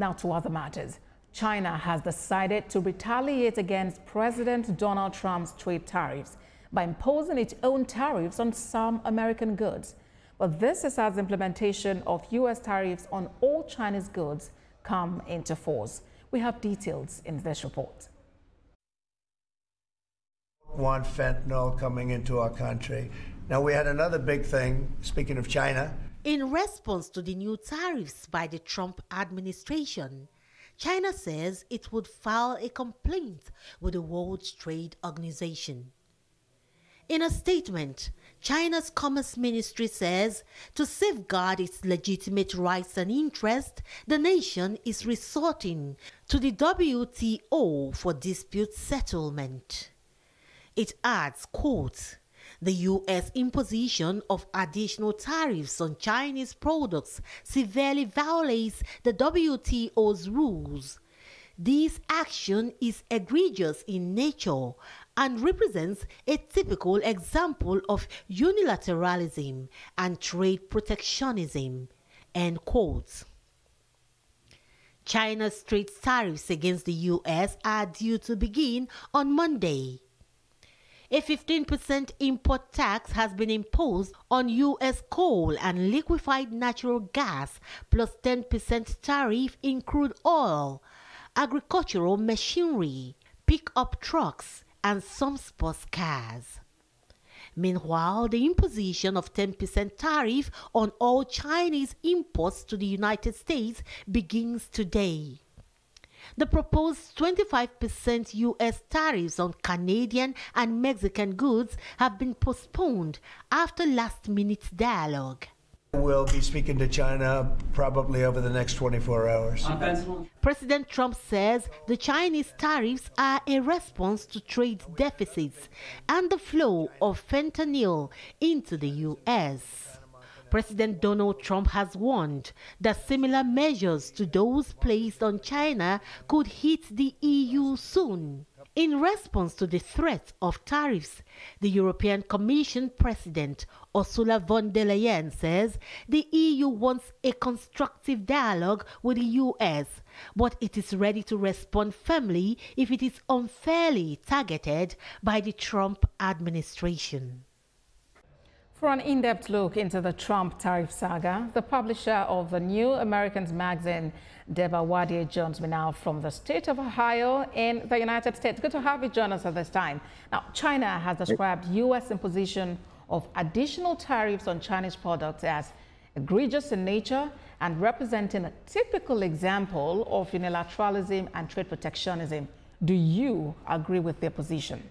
Now to other matters. China has decided to retaliate against President Donald Trump's trade tariffs by imposing its own tariffs on some American goods. But this is as implementation of U.S. tariffs on all Chinese goods come into force. We have details in this report. Want fentanyl coming into our country. Now, we had another big thing, speaking of China. In response to the new tariffs by the Trump administration, China says it would file a complaint with the World Trade Organization. In a statement, China's Commerce Ministry says to safeguard its legitimate rights and interests, the nation is resorting to the WTO for dispute settlement. It adds, quote, "The U.S. imposition of additional tariffs on Chinese products severely violates the WTO's rules. This action is egregious in nature and represents a typical example of unilateralism and trade protectionism," end quote. China's trade tariffs against the U.S. are due to begin on Monday. A 15% import tax has been imposed on U.S. coal and liquefied natural gas, plus 10% tariff in crude oil, agricultural machinery, pickup trucks, and some sports cars. Meanwhile, the imposition of 10% tariff on all Chinese imports to the United States begins today. The proposed 25% U.S. tariffs on Canadian and Mexican goods have been postponed after last-minute dialogue. We'll be speaking to China probably over the next 24 hours. President Trump says the Chinese tariffs are a response to trade deficits and the flow of fentanyl into the U.S. President Donald Trump has warned that similar measures to those placed on China could hit the EU soon. In response to the threat of tariffs, the European Commission President Ursula von der Leyen says the EU wants a constructive dialogue with the US, but it is ready to respond firmly if it is unfairly targeted by the Trump administration. For an in-depth look into the Trump tariff saga, the publisher of the New Americans magazine, Deborah Wadier, joins me now from the state of Ohio in the United States. Good to have you join us at this time. Now, China has described U.S. imposition of additional tariffs on Chinese products as egregious in nature and representing a typical example of unilateralism and trade protectionism. Do you agree with their position?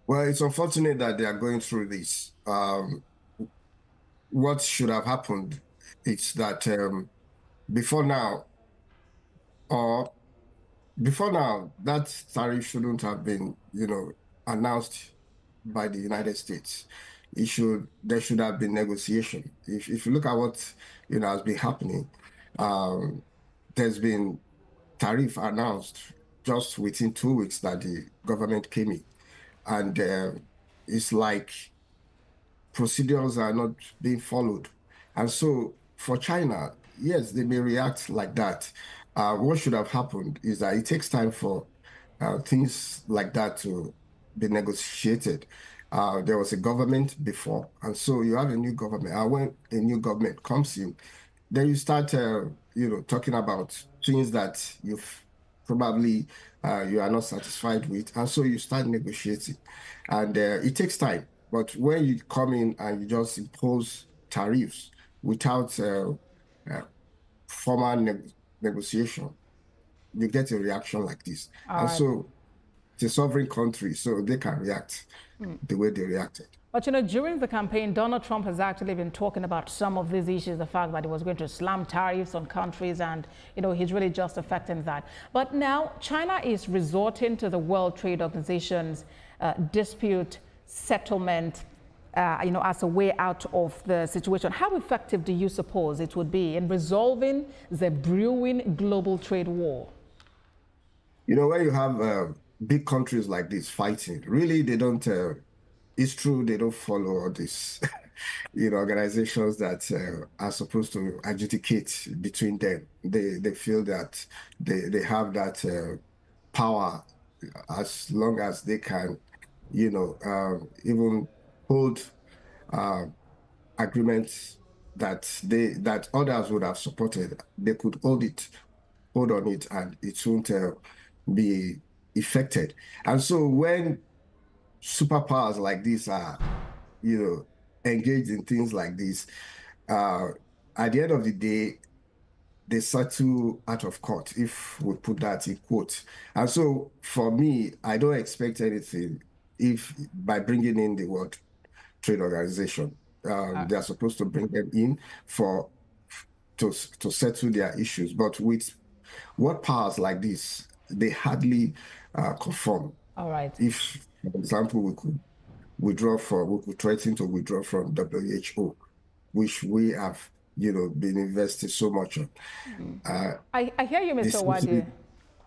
Well, it's unfortunate that they are going through this. What should have happened is that before now, that tariff shouldn't have been, announced by the United States. There should have been negotiation. If you look at what has been happening, there's been tariff announced just within 2 weeks that the government came in. And it's like procedures are not being followed. And so for China, yes, they may react like that. What should have happened is that it takes time for things like that to be negotiated. There was a government before, and so you have a new government. And when a new government comes in, then you start, talking about things that you've probably you are not satisfied with, and so you start negotiating, and it takes time. But when you come in and you just impose tariffs without formal negotiation, you get a reaction like this. So it's a sovereign country, so they can react the way they reacted. But, during the campaign, Donald Trump has actually been talking about some of these issues, the fact that he was going to slam tariffs on countries and, he's really just affecting that. But now China is resorting to the World Trade Organization's dispute settlement, as a way out of the situation. How effective do you suppose it would be in resolving the brewing global trade war? When you have big countries like this fighting, really, they don't... It's true they don't follow all this organizations that are supposed to adjudicate between them. They feel that they have that power as long as they can, even hold agreements that others would have supported. They could hold on it, and it won't be affected. And so when superpowers like this are, engaged in things like this, at the end of the day, they settle out of court, if we put that in quotes. And so for me, I don't expect anything if by bringing in the World Trade Organization. They are supposed to bring them in to settle their issues. But with what powers like this, they hardly conform. All right. If, for example, we could threaten to withdraw from WHO, which we have, been invested so much on. I hear you, Mr. Wadie.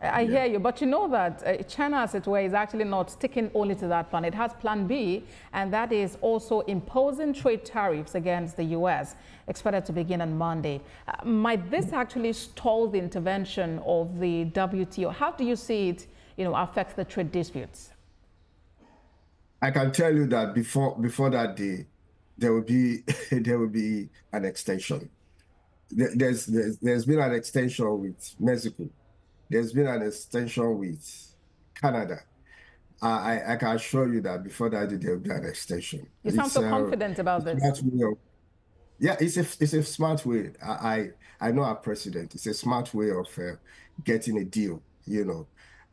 I hear you, but you know that China, as it were, is actually not sticking only to that plan. It has plan B, and that is also imposing trade tariffs against the U.S., expected to begin on Monday. Might this actually stall the intervention of the WTO? How do you see it, affect the trade disputes? I can tell you that before that day, there will be an extension. There's been an extension with Mexico. There's been an extension with Canada. I can assure you that before that day, there will be an extension. You sound so confident about this. Yeah, it's a smart way. I know our president. It's a smart way of getting a deal,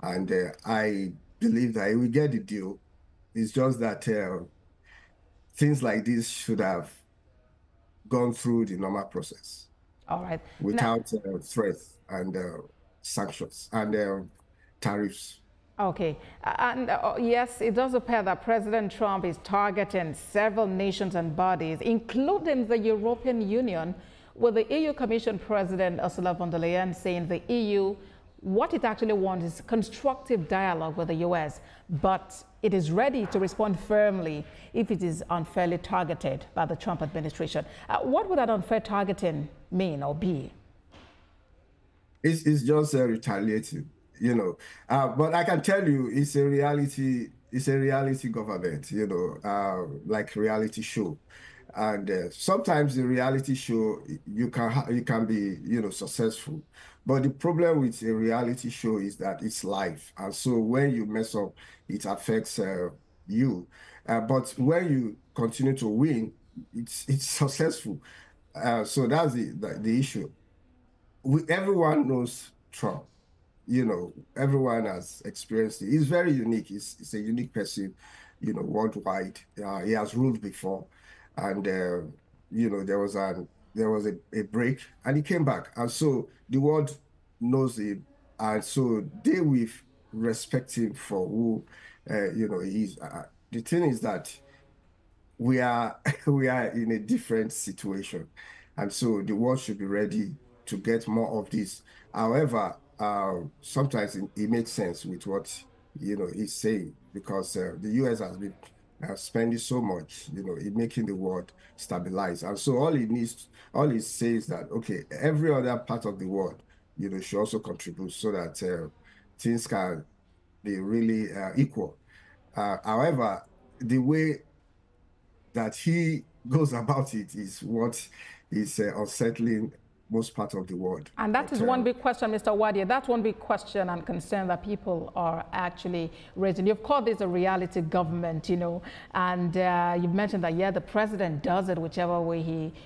and I believe that he will get the deal. It's just that things like this should have gone through the normal process. All right. Without threats and sanctions and tariffs. Okay. And yes, it does appear that President Trump is targeting several nations and bodies, including the European Union, with the EU Commission President Ursula von der Leyen saying the EU, what it actually wants is constructive dialogue with the US, but it is ready to respond firmly if it is unfairly targeted by the Trump administration. What would that unfair targeting mean or be? It's just retaliatory, but I can tell you it's a reality government, like reality show. And sometimes the reality show, you can be, successful. But the problem with a reality show is that it's live. And so when you mess up, it affects you. But when you continue to win, it's successful. So that's the issue. Everyone knows Trump. Everyone has experienced it. He's very unique. He's a unique person, worldwide. He has ruled before. And, there was a break and he came back. And so the world knows him. And so they will respect him for who, he is. The thing is that we are in a different situation. And so the world should be ready to get more of this. However, sometimes it makes sense with what, he's saying, because the U.S. has been spending so much, in making the world stabilize. And so all he says that, okay, every other part of the world, should also contribute so that things can be really equal. However, the way that he goes about it is what is unsettling most part of the world. And that is one big question, Mr. Wadie. That's one big question and concern that people are actually raising. You've called this a reality government, and you've mentioned that, yeah, the president does it whichever way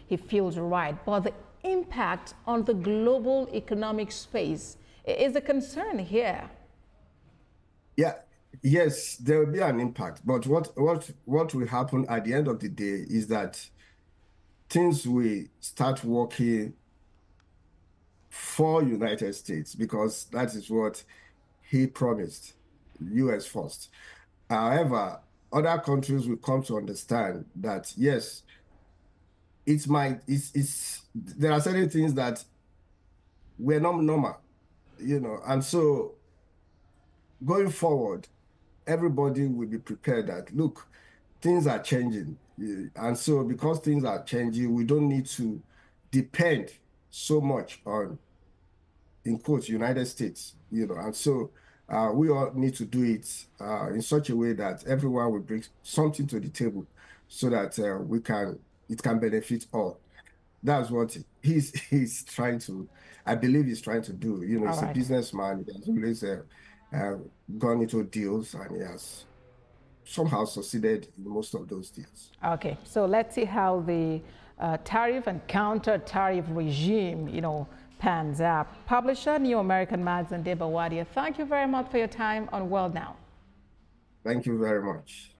he feels right. But the impact on the global economic space is a concern here. Yeah. Yes, there will be an impact. But what will happen at the end of the day is that things will start working for United States, because that is what he promised, US first. However, other countries will come to understand that, yes, there are certain things that were not normal, and so going forward, everybody will be prepared that, look, things are changing. And so because things are changing, we don't need to depend so much on, in quotes, United States, and so we all need to do it in such a way that everyone will bring something to the table so that it can benefit all. That's what he's trying to, I believe he's trying to do. All He's a right. businessman. He has always gone into deals, and he has somehow succeeded in most of those deals. Okay, so let's see how the tariff and counter-tariff regime, pans out. Publisher, New American Magazine, Deba Wadia, thank you very much for your time on World Now. Thank you very much.